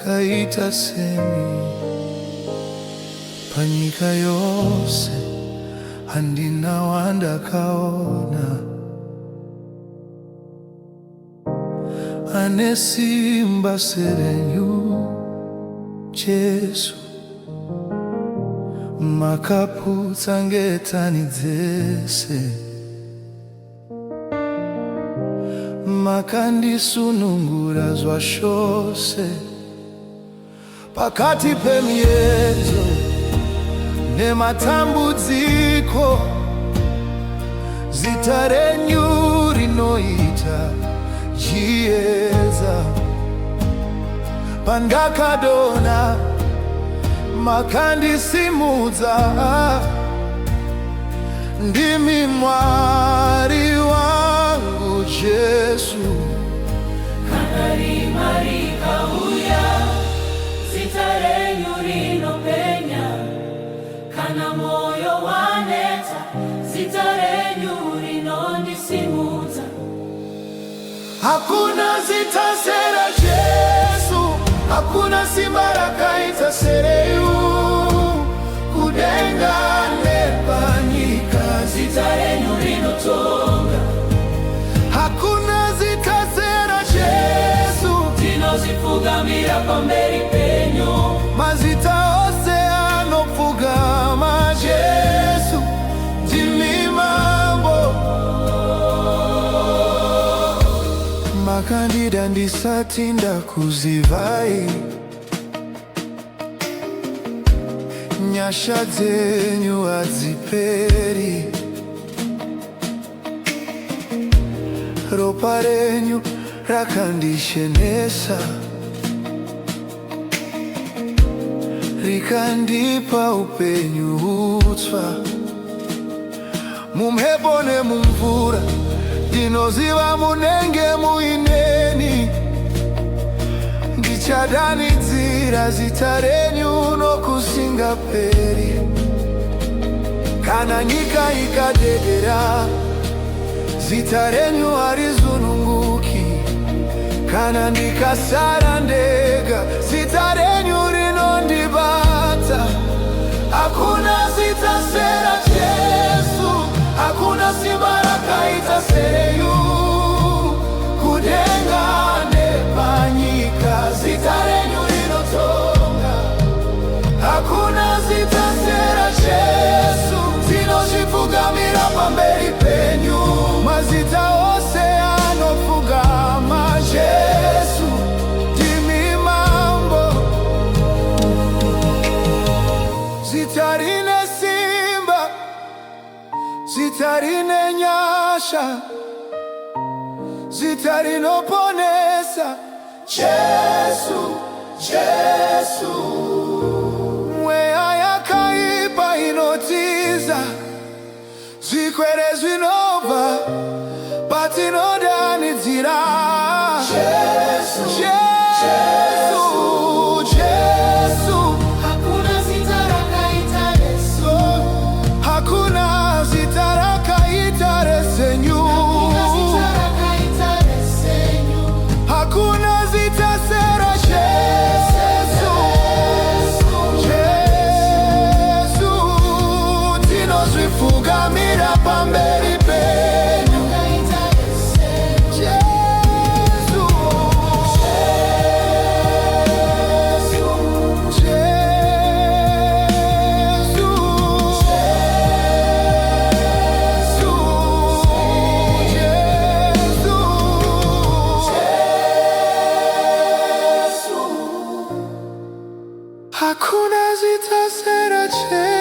kaita semi panyika yose handina wanda kaona anesimba serenyu Jesu makaputsa ngetani dzese makandisunungura zvashose pakati pemiezo nematambudziko zita renyu rinoita chiedza pandakadona makandisimudza ndimi Mwari wangu Jesu. Kana rimari kauya zita renyu rinopenya, kana moyo waneta zita renyu rinondisimudza. Hakuna zita sera Jesu, hakuna simba rakaita sereyu kudenga nepanyika zita renyu rinotonga. Hakuna zita sera Jesu tinozipfugamira pamberi penyu. Mazita ose anopfugama Jesu ndimi mambo. Makandida ndisati ndakuzivai, nyasha dzenyu hadziperi, ropa renyu rakandishenesa rikandipa upenyu hutsva. Mumhepo nemumvura ndinoziva munenge muineni, ndichadanidzira zita renyu nokusingaperi. Kana nyika ikadedera zita renyu harizununguki, kana ndikasara ndega zita renyu rinondibata. Hakuna zita sera Jesu, hakuna simba rakaita sereyu kudenga nepanyika zita renyu rinotonga. Hakuna zita sera Jesu tinozvipfugamira pamberi penyu. Mazita ose anopfugama Jesu ndimi mambo. Zita rine simba, zita rine nyasha, zita rinoponesa Jesu, Jesu. Mweya yakaipa inotiza, zvikwere zvinobva patinodanidzira Jesu, Jesu, Jesu. Hakuna zita rakaita Yesu, Hakuna zita rakaita resenyu, hakuna zita sera Jesu, Jesu. Tinozvipfugamira pamberi penyu Jesu, Hakuna zita sera Jesu.